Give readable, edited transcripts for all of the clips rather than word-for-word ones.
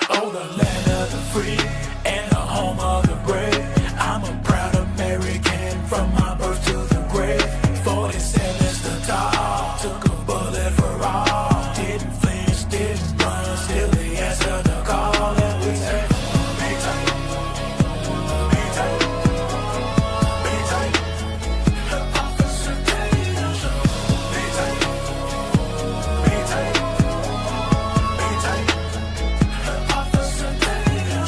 Oh, the land of the free and the home of the brave. I'm a proud American from my birth to the grave. 47's the top, took a bullet for all. Didn't flinch, didn't run, still he answered the call. And we say, be tight, be tight, be tight. Officer Tatum, be tight, be tight, be tight. Officer Tatum.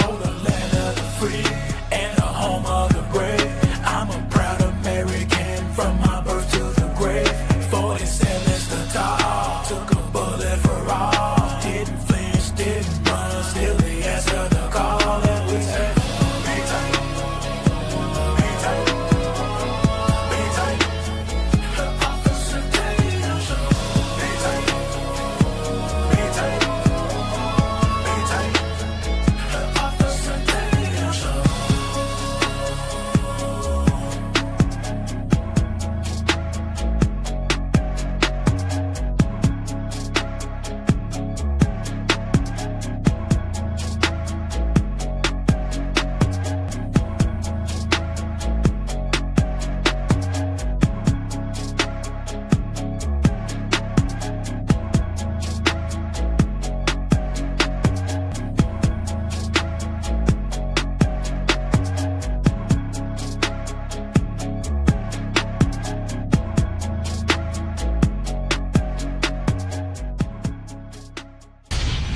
Oh, the land of the free and the home of the brave. I'm a proud American from my birth to the grave. 47's the top, took a bullet for all. Didn't flinch, didn't run, still he answered the call. And we say, be tight, be tight, be tight. Officer Tatum, be tight, be tight, be tight. Officer Tatum.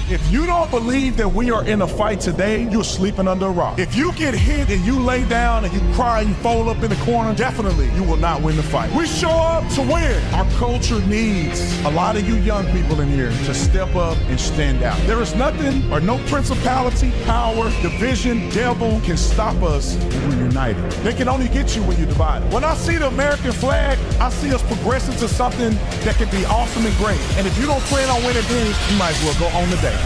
If you don't believe that we are in a fight today, you're sleeping under a rock. If you get hit and you lay down and you cry and you fold up in the corner, definitely you will not win the fight. We show up to win. Our culture needs a lot of you young people in here to step up and stand out. There is nothing or no principality, power, division, devil can stop us when we're united. They can only get you when you're divided. When I see the American flag, I see us progressing to something that can be awesome and great. And if you don't plan on winning then, you might as well go on the day.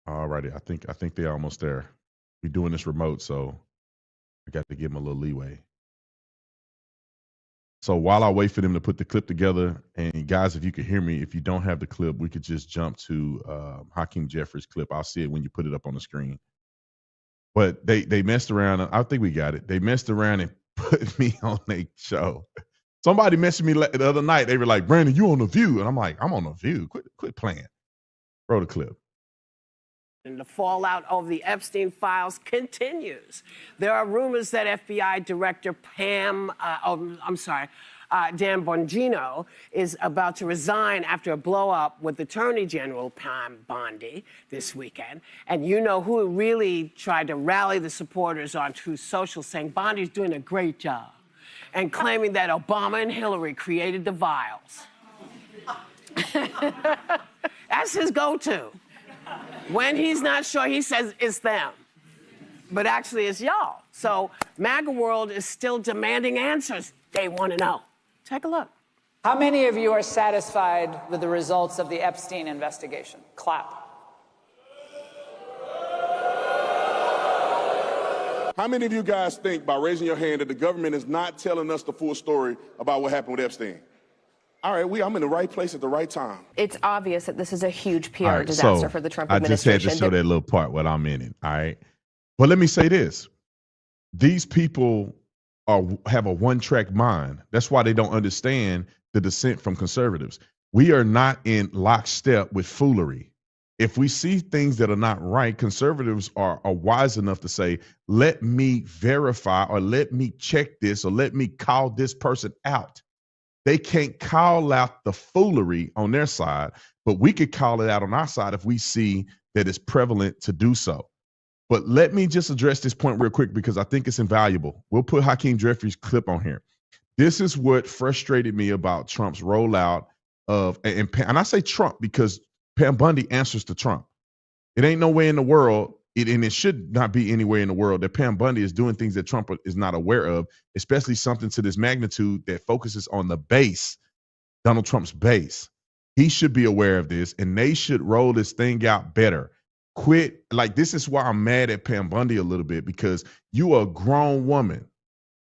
Alrighty, I think they're almost there. We're doing this remote, so I got to give them a little leeway. So while I wait for them to put the clip together, and guys, if you could hear me, if you don't have the clip, we could just jump to Hakeem Jeffries' clip. I'll see it when you put it up on the screen. But they messed around. I think we got it. They messed around and put me on their show. Somebody messaged me the other night. They were like, "Brandon, you on The View?" And I'm like, "I'm on The View. Quit playing." Roll the clip. And the fallout of the Epstein files continues. There are rumors that FBI Director Dan Bongino, is about to resign after a blow-up with Attorney General Pam Bondi this weekend. And you know who really tried to rally the supporters on Truth Social, saying Bondi's doing a great job, and claiming that Obama and Hillary created the vials. That's his go-to. When he's not sure, he says it's them. But actually, it's y'all. So MAGA world is still demanding answers. They want to know. Take a look. How many of you are satisfied with the results of the Epstein investigation? Clap. How many of you guys think, by raising your hand, that the government is not telling us the full story about what happened with Epstein? All right, I'm in the right place at the right time. It's obvious that this is a huge PR disaster for the Trump administration. I just had to show that little part what I'm in it, all right? But let me say this. These people have a one-track mind. That's why they don't understand the dissent from conservatives. We are not in lockstep with foolery. If we see things that are not right, conservatives are wise enough to say, let me verify, or let me check this, or let me call this person out. They can't call out the foolery on their side, but we could call it out on our side if we see that it's prevalent to do so. But let me just address this point real quick because I think it's invaluable. We'll put Hakeem Jeffries' clip on here. This is what frustrated me about Trump's rollout of, and I say Trump because Pam Bondi answers to Trump. It ain't no way in the world, and it should not be anywhere in the world, that Pam Bondi is doing things that Trump is not aware of, especially something to this magnitude that focuses on the base, Donald Trump's base. He should be aware of this, and they should roll this thing out better. Quit. Like, this is why I'm mad at Pam Bondi a little bit, because you are a grown woman.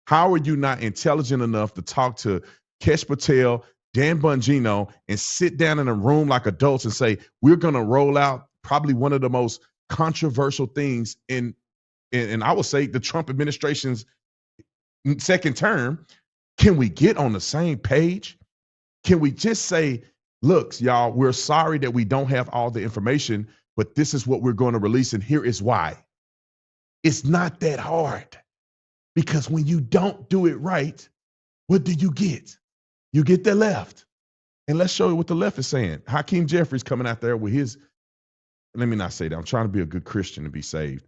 How are you not intelligent enough to talk to Kesh Patel, Dan Bongino, and sit down in a room like adults and say, we're going to roll out probably one of the most controversial things in I will say the Trump administration's second term. Can we get on the same page? Can we just say, look, y'all, we're sorry that we don't have all the information, but this is what we're going to release, and here is why. It's not that hard, because when you don't do it right, what do you get? You get the left. And let's show you what the left is saying. Hakeem Jeffries coming out there with his, let me not say that. I'm trying to be a good Christian to be saved.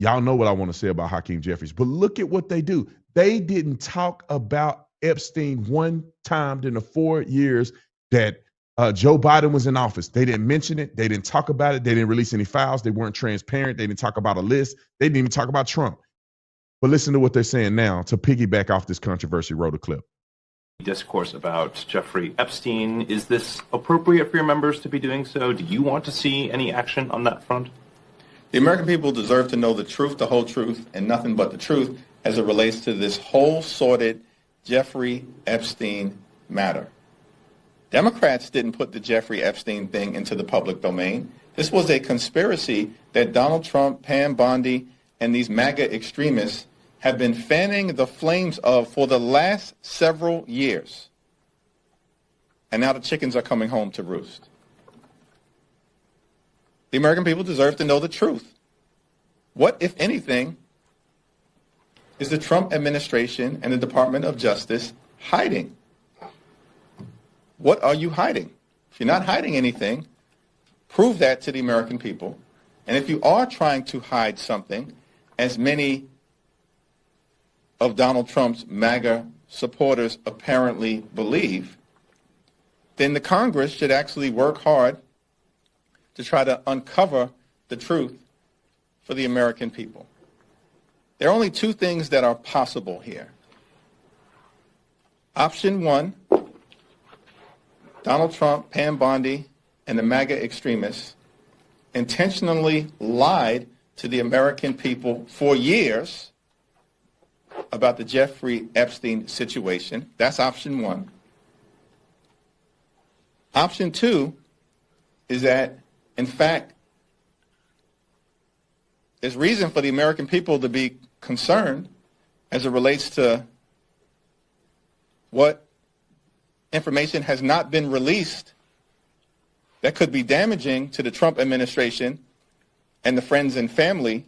Y'all know what I want to say about Hakeem Jeffries, but look at what they do. They didn't talk about Epstein one time in the 4 years that Joe Biden was in office. They didn't mention it. They didn't talk about it. They didn't release any files. They weren't transparent. They didn't talk about a list. They didn't even talk about Trump. But listen to what they're saying now to piggyback off this controversy. Roll the clip. Discourse about Jeffrey Epstein. Is this appropriate for your members to be doing so? Do you want to see any action on that front? The American people deserve to know the truth, the whole truth, and nothing but the truth as it relates to this whole sordid Jeffrey Epstein matter. Democrats didn't put the Jeffrey Epstein thing into the public domain. This was a conspiracy that Donald Trump, Pam Bondi, and these MAGA extremists have been fanning the flames of for the last several years. And now the chickens are coming home to roost. The American people deserve to know the truth. What, if anything, is the Trump administration and the Department of Justice hiding? What are you hiding? If you're not hiding anything, prove that to the American people. And if you are trying to hide something, as many of Donald Trump's MAGA supporters apparently believe, then the Congress should actually work hard to try to uncover the truth for the American people. There are only two things that are possible here. Option one, Donald Trump, Pam Bondi, and the MAGA extremists intentionally lied to the American people for years about the Jeffrey Epstein situation. That's option one. Option two is that, in fact, there's reason for the American people to be concerned as it relates to what information has not been released that could be damaging to the Trump administration and the friends and family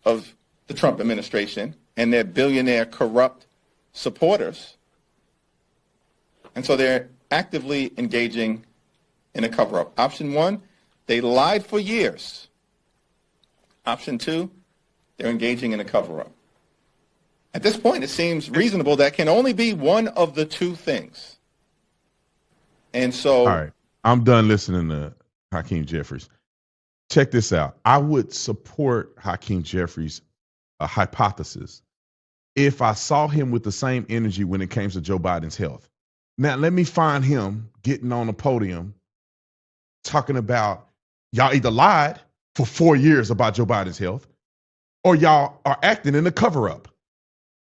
of the Trump administration and their billionaire corrupt supporters. And so they're actively engaging in a cover-up. Option one, they lied for years. Option two, they're engaging in a cover-up. At this point, it seems reasonable that can only be one of the two things. And so... All right, I'm done listening to Hakeem Jeffries. Check this out. I would support Hakeem Jeffries' hypothesis if I saw him with the same energy when it came to Joe Biden's health. Now, let me find him getting on a podium talking about y'all either lied for 4 years about Joe Biden's health or y'all are acting in a cover-up.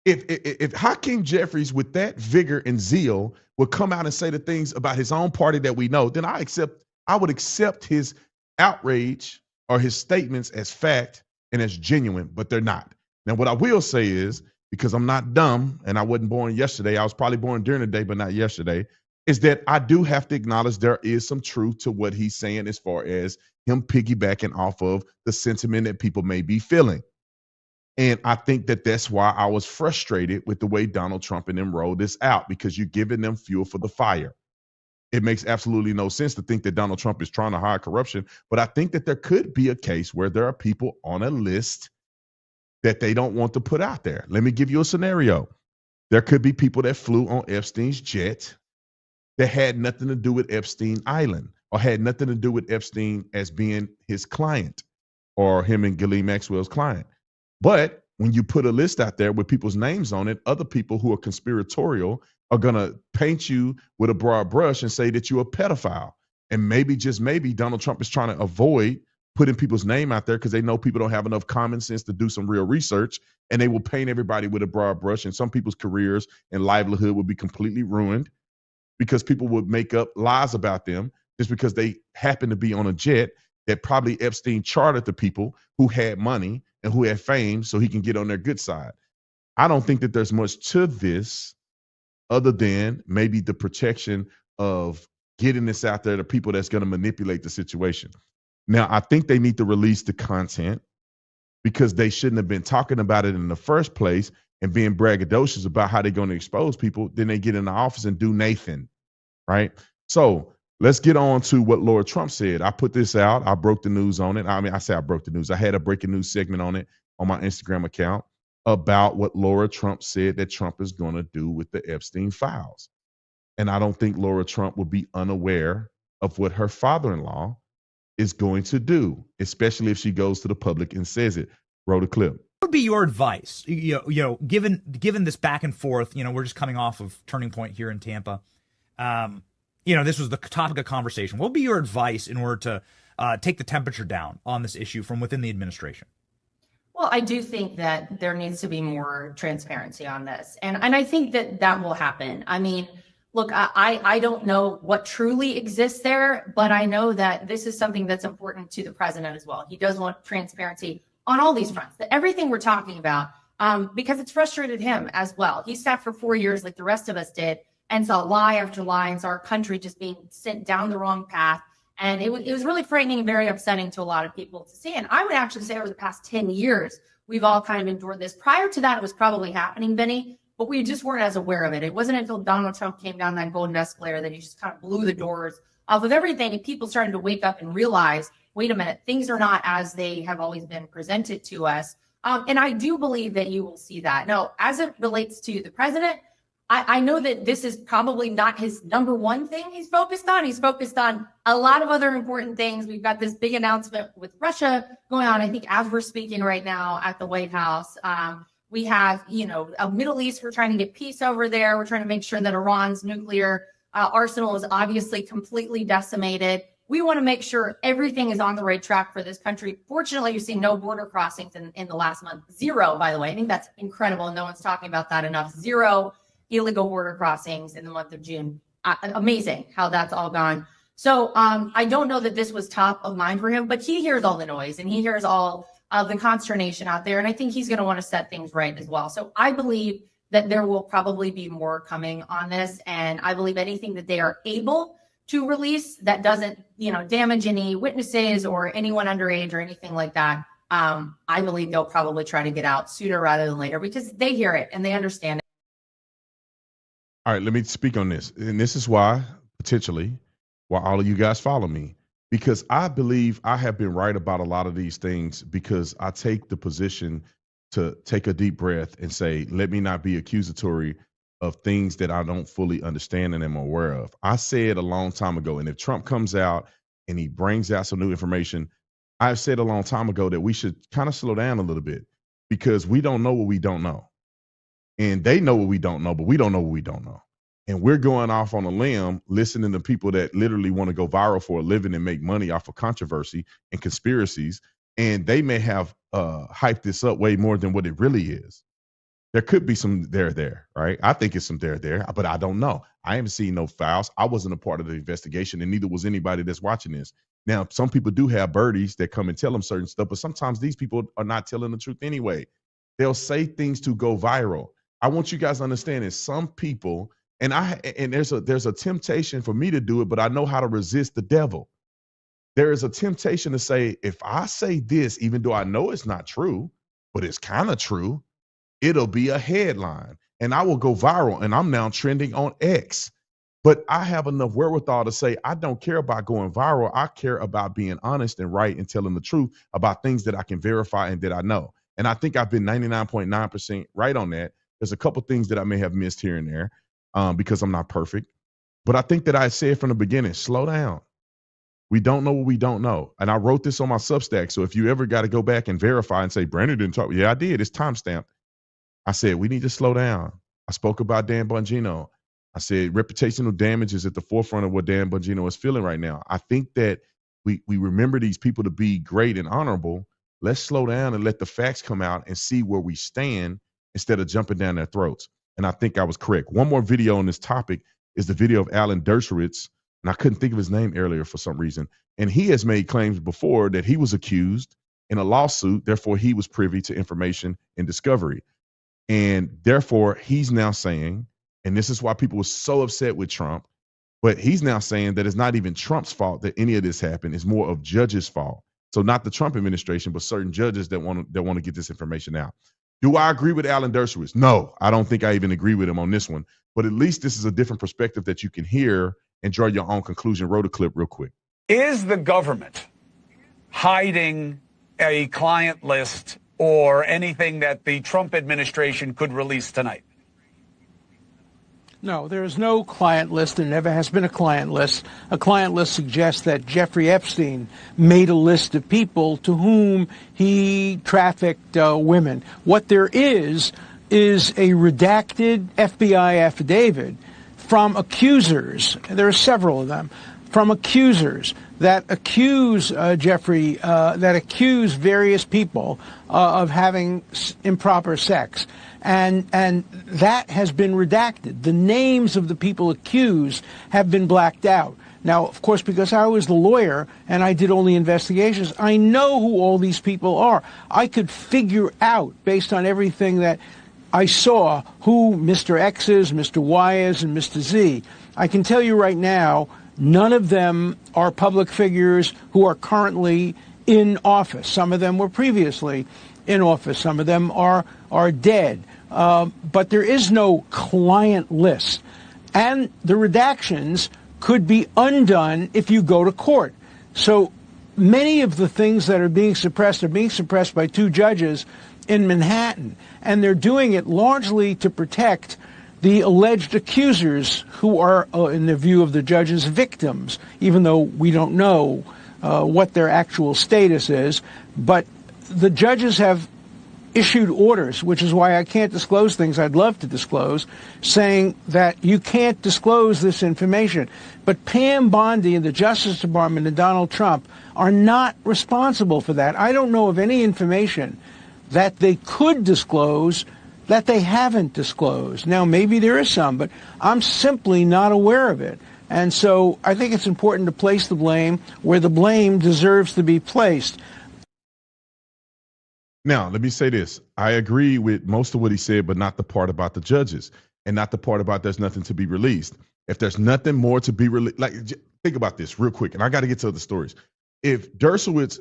If Hakeem Jeffries with that vigor and zeal would come out and say the things about his own party that we know, then I would accept his outrage or his statements as fact and as genuine, but they're not. Now, what I will say is, because I'm not dumb and I wasn't born yesterday, I was probably born during the day, but not yesterday, is that I do have to acknowledge there is some truth to what he's saying as far as him piggybacking off of the sentiment that people may be feeling. And I think that that's why I was frustrated with the way Donald Trump and them rolled this out, because you're giving them fuel for the fire. It makes absolutely no sense to think that Donald Trump is trying to hide corruption, but I think that there could be a case where there are people on a list that they don't want to put out there. Let me give you a scenario. There could be people that flew on Epstein's jet that had nothing to do with Epstein Island or had nothing to do with Epstein as being his client or him and Ghislaine Maxwell's client. But when you put a list out there with people's names on it, other people who are conspiratorial are going to paint you with a broad brush and say that you're a pedophile. And maybe, just maybe, Donald Trump is trying to avoid putting people's name out there because they know people don't have enough common sense to do some real research, and they will paint everybody with a broad brush, and some people's careers and livelihood will be completely ruined because people would make up lies about them just because they happen to be on a jet that probably Epstein chartered the people who had money and who had fame so he can get on their good side. I don't think that there's much to this other than maybe the protection of getting this out there to people that's going to manipulate the situation. Now, I think they need to release the content because they shouldn't have been talking about it in the first place and being braggadocious about how they're going to expose people. Then they get in the office and do Nathan, right? So let's get on to what Laura Trump said. I put this out. I broke the news on it. I say I broke the news. I had a breaking news segment on it on my Instagram account about what Laura Trump said that Trump is going to do with the Epstein files. And I don't think Laura Trump would be unaware of what her father-in-law is going to do, especially if she goes to the public and says it. Roll the clip. What would be your advice? Given this back and forth, we're just coming off of Turning Point here in Tampa. This was the topic of conversation. What would be your advice in order to take the temperature down on this issue from within the administration? Well, I do think that there needs to be more transparency on this. And I think that will happen. I mean, look, I don't know what truly exists there, but I know that this is something that's important to the president as well. He does want transparency on all these fronts, that everything we're talking about, because it's frustrated him as well. He sat for 4 years like the rest of us did and saw lie after lie and saw our country just being sent down the wrong path. And it was really frightening and very upsetting to a lot of people to see. And I would actually say over the past 10 years, we've all kind of endured this. Prior to that, it was probably happening, Benny, but we just weren't as aware of it. It wasn't until Donald Trump came down that golden escalator that he just kind of blew the doors off of everything. And people started to wake up and realize, wait a minute, things are not as they have always been presented to us. And I do believe that you will see that. Now, as it relates to the president, I know that this is probably not his number one thing he's focused on. He's focused on a lot of other important things. We've got this big announcement with Russia going on, I think, as we're speaking right now at the White House. We have, a Middle East. We're trying to get peace over there. We're trying to make sure that Iran's nuclear arsenal is obviously completely decimated. We want to make sure everything is on the right track for this country. Fortunately, you've seen no border crossings in the last month. 0, by the way. I think that's incredible. No one's talking about that enough. 0 illegal border crossings in the month of June. Amazing how that's all gone. So I don't know that this was top of mind for him, but he hears all the noise and he hears all of the consternation out there. And I think he's going to want to set things right as well. So I believe that there will probably be more coming on this. And I believe anything that they are able to release that doesn't, damage any witnesses or anyone underage or anything like that, I believe they'll probably try to get out sooner rather than later because they hear it and they understand it. All right, let me speak on this. And this is why, potentially, why all of you guys follow me. Because I believe I have been right about a lot of these things because I take the position to take a deep breath and say, let me not be accusatory of things that I don't fully understand and am aware of. I said a long time ago, and if Trump comes out and he brings out some new information, I've said a long time ago that we should kind of slow down a little bit because we don't know what we don't know. And they know what we don't know, but we don't know what we don't know. And we're going off on a limb, listening to people that literally want to go viral for a living and make money off of controversy and conspiracies. And they may have hyped this up way more than what it really is. There could be some there, right? I think it's some there, but I don't know. I haven't seen no files. I wasn't a part of the investigation, and neither was anybody that's watching this. Now, some people do have birdies that come and tell them certain stuff, but sometimes these people are not telling the truth anyway. They'll say things to go viral. I want you guys to understand that some people, and there's a temptation for me to do it, but I know how to resist the devil. There is a temptation to say, if I say this, even though I know it's not true, but it's kind of true, it'll be a headline and I will go viral and I'm now trending on X. But I have enough wherewithal to say, I don't care about going viral. I care about being honest and right and telling the truth about things that I can verify and that I know. And I think I've been 99.9% right on that. There's a couple things that I may have missed here and there because I'm not perfect. But I think that I said from the beginning, slow down. We don't know what we don't know. And I wrote this on my Substack. So if you ever got to go back and verify and say, Brandon didn't talk. Yeah, I did. It's timestamped. I said, we need to slow down. I spoke about Dan Bongino. I said, reputational damage is at the forefront of what Dan Bongino is feeling right now. I think that we remember these people to be great and honorable. Let's slow down and let the facts come out and see where we stand instead of jumping down their throats. And I think I was correct. One more video on this topic is the video of Alan Dershowitz. And I couldn't think of his name earlier for some reason. And he has made claims before that he was accused in a lawsuit. Therefore, he was privy to information and discovery. And therefore, he's now saying, and this is why people were so upset with Trump, but he's now saying that it's not even Trump's fault that any of this happened. It's more of judges' fault. So not the Trump administration, but certain judges that want to get this information out. Do I agree with Alan Dershowitz? No, I don't think I even agree with him on this one. But at least this is a different perspective that you can hear and draw your own conclusion. Roll the clip real quick. Is the government hiding a client list or anything that the Trump administration could release tonight? No, there is no client list. There never has been a client list. A client list suggests that Jeffrey Epstein made a list of people to whom he trafficked women. What there is a redacted FBI affidavit from accusers. There are several of them from accusers that accuse Jeffrey, that accuse various people of having improper sex. And that has been redacted. The names of the people accused have been blacked out. Now, of course, because I was the lawyer and I did all the investigations, I know who all these people are. I could figure out, based on everything that I saw, who Mr. X is, Mr. Y is, and Mr. Z. I can tell you right now, none of them are public figures who are currently in office. Some of them were previously in office. Some of them are dead. But there is no client list. And the redactions could be undone if you go to court. So many of the things that are being suppressed by two judges in Manhattan. And they're doing it largely to protect the alleged accusers who are, in the view of the judges, victims, even though we don't know what their actual status is. But the judges have issued orders, which is why I can't disclose things I'd love to disclose, saying that you can't disclose this information. But Pam Bondi and the Justice Department and Donald Trump are not responsible for that. I don't know of any information that they could disclose that they haven't disclosed. Now, maybe there is some, but I'm simply not aware of it. And so I think it's important to place the blame where the blame deserves to be placed. Now, let me say this. I agree with most of what he said, but not the part about the judges and not the part about there's nothing to be released. If there's nothing more to be released, like, think about this real quick, and I got to get to the stories. If Dershowitz,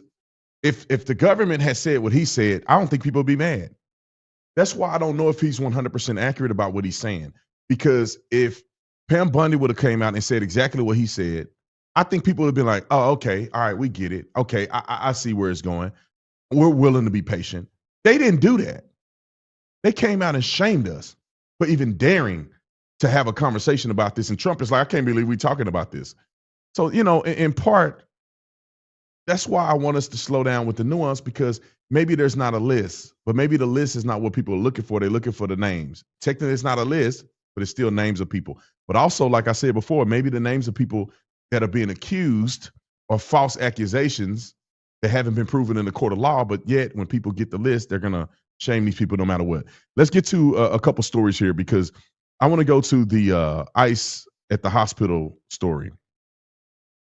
if the government has said what he said, I don't think people would be mad. That's why I don't know if he's 100% accurate about what he's saying. Because if Pam Bundy would have came out and said exactly what he said, I think people would have been like, oh, okay, all right, we get it. Okay, I see where it's going. We're willing to be patient. They didn't do that. They came out and shamed us for even daring to have a conversation about this. And Trump is like, I can't believe we're talking about this. So, in part, that's why I want us to slow down with the nuance, because maybe there's not a list, but maybe the list is not what people are looking for. They're looking for the names. Technically, it's not a list, but it's still names of people. But also, like I said before, maybe the names of people that are being accused of false accusations that haven't been proven in the court of law, but yet when people get the list, they're going to shame these people no matter what. Let's get to a couple stories here, because I want to go to the ICE at the hospital story.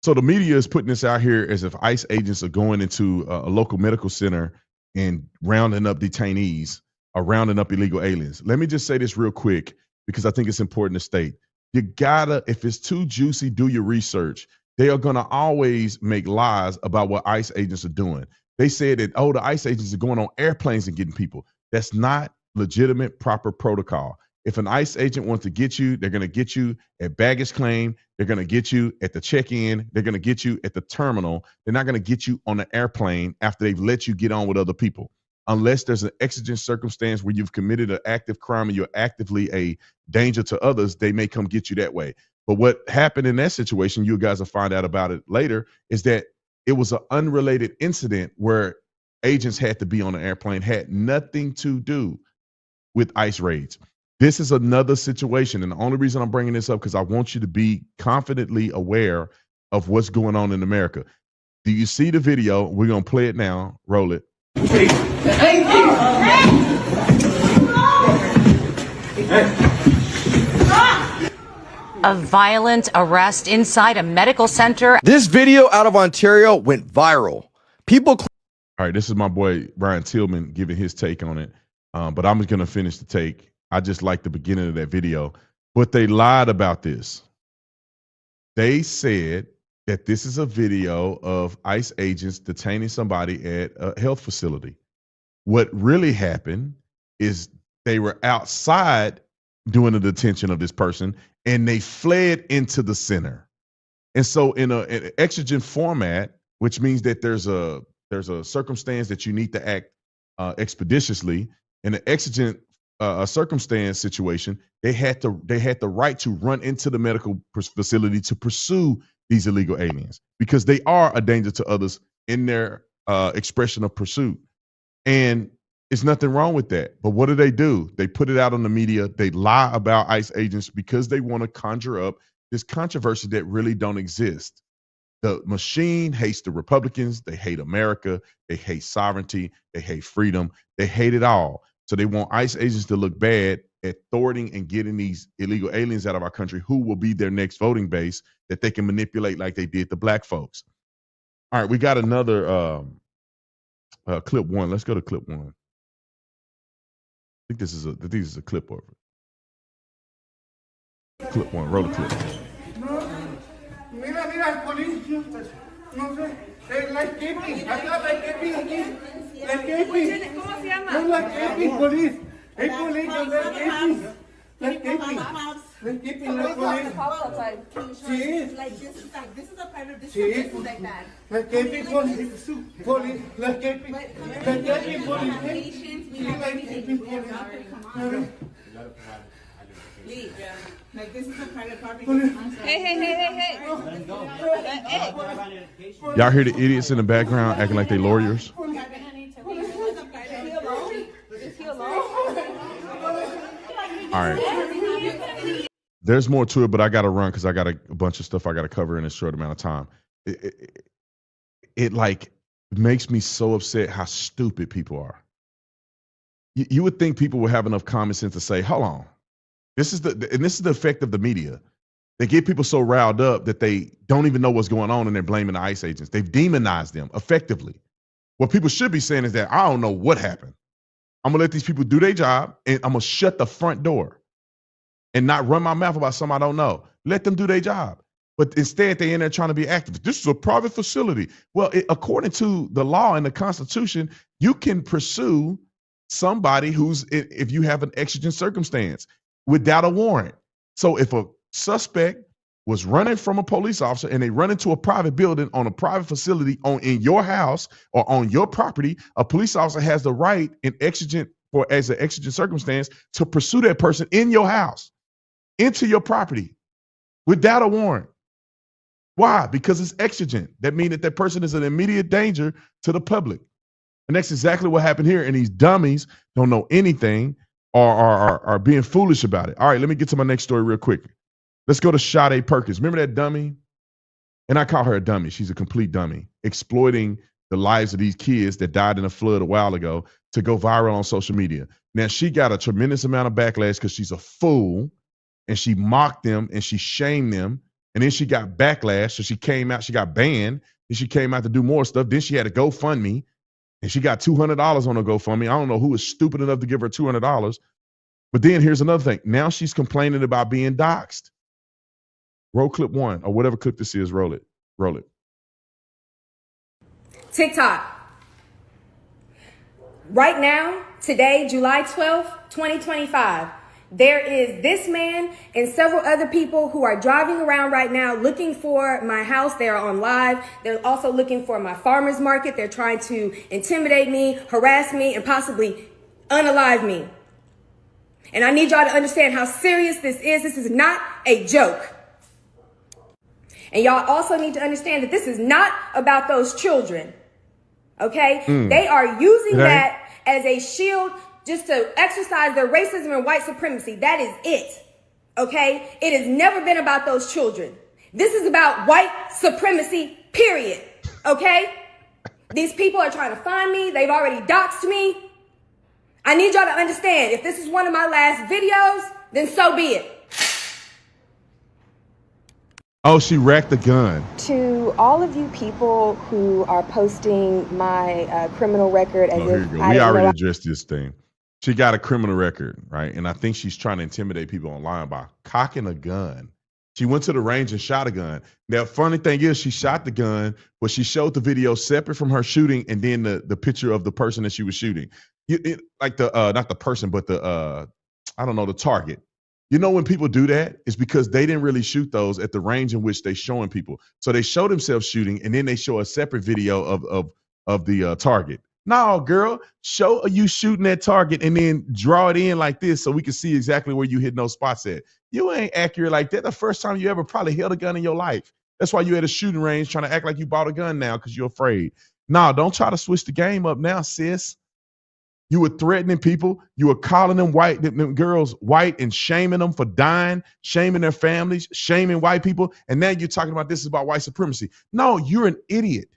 So the media is putting this out here as if ICE agents are going into a local medical center and rounding up detainees or rounding up illegal aliens. Let me just say this real quick, because I think it's important to state. You gotta, if it's too juicy, do your research. They are gonna always make lies about what ICE agents are doing. They said that, the ICE agents are going on airplanes and getting people. That's not legitimate, proper protocol. If an ICE agent wants to get you, they're going to get you at baggage claim. They're going to get you at the check-in. They're going to get you at the terminal. They're not going to get you on the airplane after they've let you get on with other people. Unless there's an exigent circumstance where you've committed an active crime and you're actively a danger to others, they may come get you that way. But what happened in that situation, you guys will find out about it later, is that it was an unrelated incident where agents had to be on the airplane, had nothing to do with ICE raids. This is another situation, and the only reason I'm bringing this up because I want you to be confidently aware of what's going on in America. Do you see the video? We're going to play it now. Roll it. A violent arrest inside a medical center. This video out of Ontario went viral. All right, this is my boy Brian Tillman giving his take on it, but I'm just going to finish the take. I just like the beginning of that video. But they lied about this. They said that this is a video of ICE agents detaining somebody at a health facility. What really happened is they were outside doing the detention of this person, and they fled into the center. And so in an exigent format, which means that there's a circumstance that you need to act expeditiously, in an exigent a circumstance situation, they had the right to run into the medical facility to pursue these illegal aliens because they are a danger to others in their expression of pursuit. And it's nothing wrong with that. But what do? They put it out on the media. They lie about ICE agents because they want to conjure up this controversy that really don't exist. The machine hates the Republicans. They hate America. They hate sovereignty. They hate freedom. They hate it all. So they want ICE agents to look bad at thwarting and getting these illegal aliens out of our country who will be their next voting base that they can manipulate like they did the black folks. All right, we got another clip one. Let's go to clip one. I think this is a clip of it. Clip one, roll the clip. Mira, police. No sé. Like keeping. Acá, like keeping aquí. Like keeping. ¿Cómo se llama? No, like keeping, police. Hey, police, like keeping. Like keeping. Like keeping, like police. Sí. Like this is a private district. This is like that. Like keeping, police. Police. Like keeping. Like keeping, police. Sí, like keeping, police. Like this is a private property. Hey. Y'all hear the idiots in the background acting like they lawyers? All right. There's more to it, but I got to run because I got a bunch of stuff I got to cover in a short amount of time. It like makes me so upset how stupid people are. You would think people would have enough common sense to say, hold on. This is the effect of the media. They get people so riled up that they don't even know what's going on and they're blaming the ICE agents. They've demonized them effectively. What people should be saying is that I don't know what happened. I'm going to let these people do their job and I'm going to shut the front door and not run my mouth about something I don't know. Let them do their job. But instead, they're in there trying to be activist. This is a private facility. Well, according to the law and the Constitution, you can pursue somebody who's, if you have an exigent circumstance, without a warrant. So if a suspect was running from a police officer and they run into a private building on a private facility in your house or on your property, a police officer has the right as an exigent circumstance to pursue that person in your house, into your property, without a warrant. Why? Because it's exigent. That means that person is an immediate danger to the public. And that's exactly what happened here. And these dummies don't know anything or are being foolish about it. All right, let me get to my next story real quick. Let's go to Sade Perkins. Remember that dummy? And I call her a dummy. She's a complete dummy, exploiting the lives of these kids that died in a flood a while ago to go viral on social media. Now, she got a tremendous amount of backlash because she's a fool, and she mocked them and she shamed them. And then she got backlash. So she came out, she got banned. Then she came out to do more stuff. Then she had a GoFundMe, and she got $200 on her GoFundMe. I don't know who was stupid enough to give her $200. But then here's another thing. Now she's complaining about being doxxed. Roll clip 1, or whatever clip this is. Roll it. Roll it. TikTok. Right now, today, July 12th, 2025, there is this man and several other people who are driving around right now looking for my house. They are on live. They're also looking for my farmer's market. They're trying to intimidate me, harass me, and possibly unalive me. And I need y'all to understand how serious this is. This is not a joke. And y'all also need to understand that this is not about those children. Okay? They are using that as a shield just to exercise their racism and white supremacy. That is it. Okay? It has never been about those children. This is about white supremacy, period. Okay? These people are trying to find me. They've already doxed me. I need y'all to understand, if this is one of my last videos, then so be it. Oh, she racked the gun. To all of you people who are posting my criminal record as if we already addressed this thing. She got a criminal record, right? And I think she's trying to intimidate people online by cocking a gun. She went to the range and shot a gun. Now, funny thing is, she shot the gun, but she showed the video separate from her shooting, and then the picture of the person that she was shooting. Like not the person, but the target. You know, when people do that, it's because they didn't really shoot those at the range in which they're showing people. So they show themselves shooting, and then they show a separate video of the target. No, girl, show you shooting that target and then draw it in like this so we can see exactly where you hit those spots at. You ain't accurate like that. The first time you ever probably held a gun in your life. That's why you at a shooting range trying to act like you bought a gun now because you're afraid. No, don't try to switch the game up now, sis. You were threatening people. You were calling them white, them girls white, and shaming them for dying, shaming their families, shaming white people. And now you're talking about this is about white supremacy. No, you're an idiot.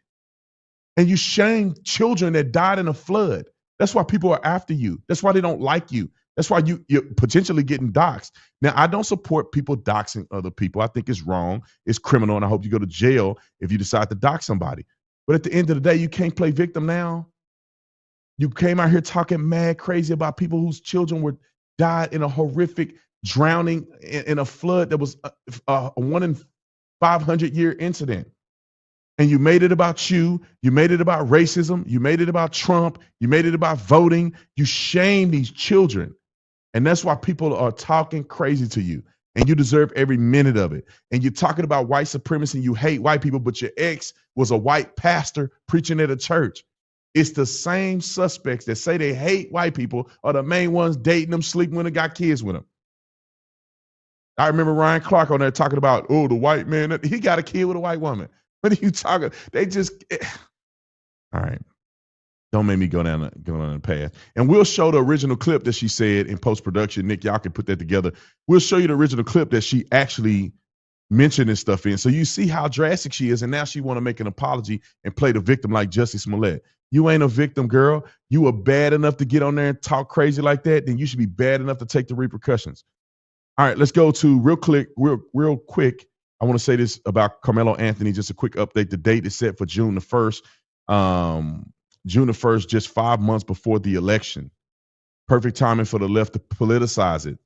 And you shame children that died in a flood. That's why people are after you. That's why they don't like you. That's why you're potentially getting doxxed. Now, I don't support people doxing other people. I think it's wrong. It's criminal, and I hope you go to jail if you decide to dox somebody. But at the end of the day, you can't play victim now. You came out here talking mad crazy about people whose children died in a horrific drowning in a flood that was a 1 in 500 year incident. And you made it about you. You made it about racism. You made it about Trump. You made it about voting. You shame these children. And that's why people are talking crazy to you. And you deserve every minute of it. And you're talking about white supremacy and you hate white people, but your ex was a white pastor preaching at a church. It's the same suspects that say they hate white people are the main ones dating them, sleeping with them, got kids with them. I remember Ryan Clark on there talking about, oh, the white man, he got a kid with a white woman. What are you talking? They just, all right. Don't make me go down the path. And we'll show the original clip that she said in post-production. Nick, y'all can put that together. We'll show you the original clip that she actually mentioned this stuff in. So you see how drastic she is. And now she want to make an apology and play the victim like Jussie Smollett. You ain't a victim, girl. You were bad enough to get on there and talk crazy like that. Then you should be bad enough to take the repercussions. All right, let's go to real quick. I want to say this about Karmelo Anthony, just a quick update. The date is set for June the 1st. June the 1st, just 5 months before the election. Perfect timing for the left to politicize it.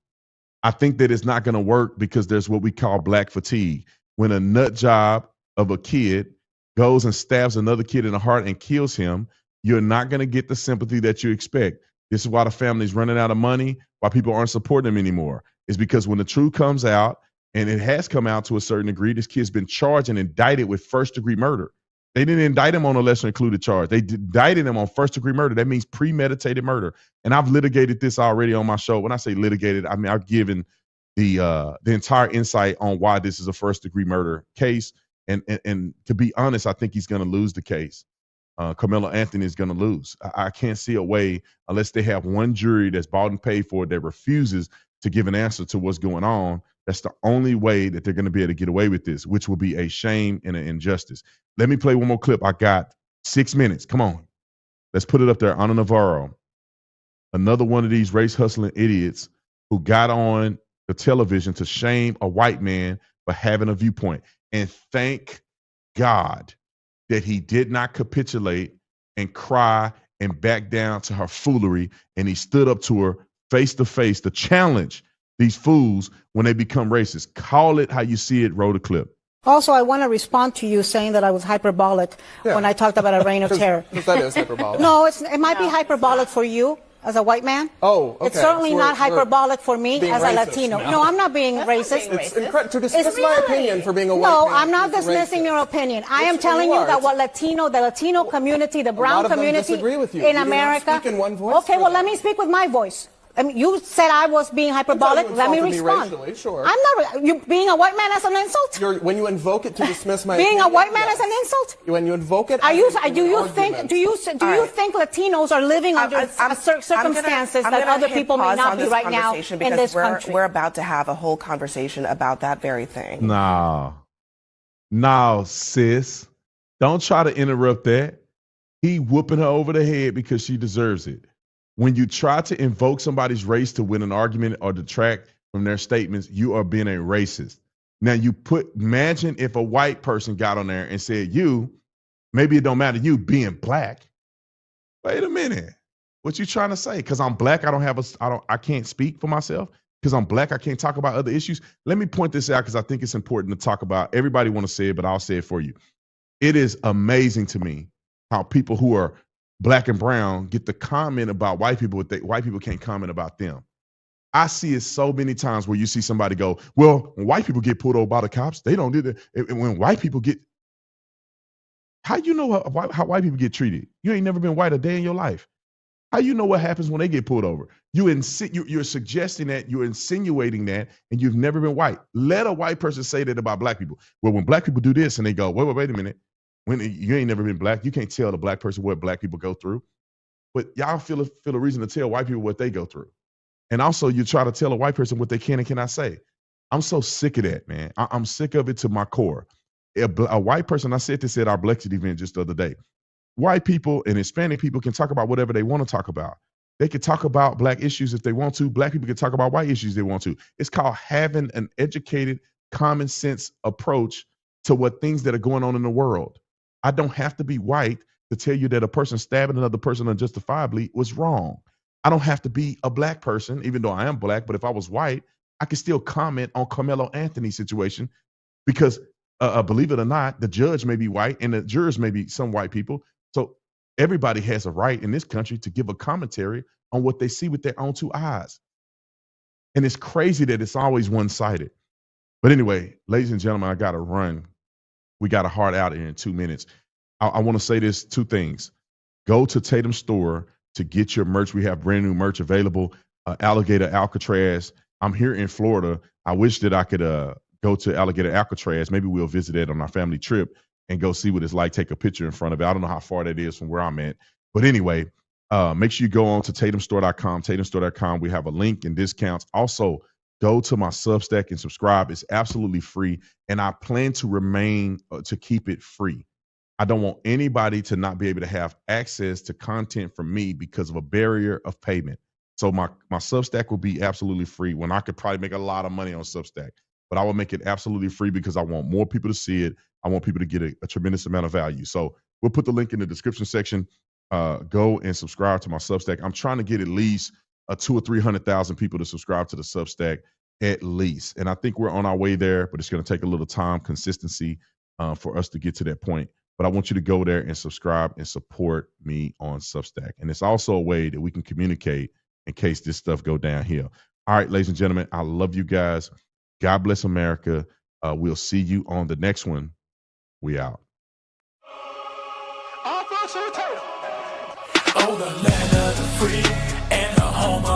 I think that it's not going to work because there's what we call black fatigue. When a nut job of a kid goes and stabs another kid in the heart and kills him, you're not going to get the sympathy that you expect. This is why the family's running out of money, why people aren't supporting them anymore. is because when the truth comes out, and it has come out to a certain degree, this kid's been charged and indicted with first-degree murder. They didn't indict him on a lesser-included charge. They indicted him on first-degree murder. That means premeditated murder. And I've litigated this already on my show. When I say litigated, I mean I've given the entire insight on why this is a first-degree murder case. And to be honest, I think he's going to lose the case. Karmelo Anthony is going to lose. I can't see a way, unless they have one jury that's bought and paid for it that refuses to give an answer to what's going on. That's the only way that they're going to be able to get away with this, which will be a shame and an injustice. Let me play one more clip. I got 6 minutes. Come on. Let's put it up there. Ana Navarro, another one of these race hustling idiots who got on the television to shame a white man for having a viewpoint. And thank God that he did not capitulate and cry and back down to her foolery. And he stood up to her face to face to challenge these fools when they become racist. Call it how you see it. Roll the clip. Also, I want to respond to you saying that I was hyperbolic when I talked about a reign of terror. That is hyperbolic. No, it might be hyperbolic for you as a white man. Oh, okay. It's certainly not hyperbolic for me as a Latino. No, I'm not being racist. It's incredible to dismiss my opinion for being a white man. No, I'm not dismissing your opinion. I am telling you that the Latino community, the brown community in America. Speak in one voice. Okay, well, let me speak with my voice. I mean, you said I was being hyperbolic. Let me respond. Racially, sure. I'm not. You being a white man as an insult. When you invoke it to dismiss my being opinion, a white man as an insult. When you invoke it, do you think Latinos are living under circumstances that other people may not be right now in this country? We're about to have a whole conversation about that very thing. No, sis. Don't try to interrupt that. He whooping her over the head because she deserves it. When you try to invoke somebody's race to win an argument or detract from their statements, you are being a racist. Now imagine if a white person got on there and said, maybe it don't matter, you being black. Wait a minute. What you trying to say? Because I'm black, I can't speak for myself. Because I'm black, I can't talk about other issues. Let me point this out because I think it's important to talk about. Everybody want to say it, but I'll say it for you. It is amazing to me how people who are black and brown get to comment about white people, but white people can't comment about them. I see it so many times where you see somebody go, well, when white people get pulled over by the cops, they don't do that. When white people get, how you know how white people get treated? You ain't never been white a day in your life. How you know what happens when they get pulled over? You're suggesting that, you're insinuating that, and you've never been white. Let a white person say that about black people. Well, when black people do this and they go, wait a minute. When you ain't never been black, you can't tell the black person what black people go through. But y'all feel a reason to tell white people what they go through. And also you try to tell a white person what they can and cannot say. I'm so sick of that, man. I'm sick of it to my core. A white person, I said this at our Blexit event just the other day. White people and Hispanic people can talk about whatever they want to talk about. They can talk about black issues if they want to. Black people can talk about white issues if they want to. It's called having an educated, common sense approach to what things that are going on in the world. I don't have to be white to tell you that a person stabbing another person unjustifiably was wrong. I don't have to be a black person, even though I am black, but if I was white, I could still comment on Karmelo Anthony's situation because, believe it or not, the judge may be white and the jurors may be some white people. So everybody has a right in this country to give a commentary on what they see with their own two eyes. And it's crazy that it's always one-sided. But anyway, ladies and gentlemen, I got to run. We got a hard out in 2 minutes. I want to say this, two things. Go to Tatum store to get your merch. We have brand new merch available. Alligator Alcatraz. I'm here in Florida. I wish that I could go to Alligator Alcatraz. Maybe we'll visit it on our family trip and go see what it's like, take a picture in front of it. I don't know how far that is from where I'm at. But anyway, make sure you go on to tatumstore.com, tatumstore.com. We have a link and discounts. Also, go to my Substack and subscribe. It's absolutely free. And I plan to remain to keep it free. I don't want anybody to not be able to have access to content from me because of a barrier of payment. So my Substack will be absolutely free when I could probably make a lot of money on Substack. But I will make it absolutely free because I want more people to see it. I want people to get a tremendous amount of value. So we'll put the link in the description section. Go and subscribe to my Substack. I'm trying to get at least 200,000 or 300,000 people to subscribe to the Substack at least. And I think we're on our way there, but it's going to take a little time, consistency for us to get to that point. But I want you to go there and subscribe and support me on Substack. And it's also a way that we can communicate in case this stuff go downhill. All right, ladies and gentlemen, I love you guys. God bless America. We'll see you on the next one. We out. Oh, the land of the free and the home of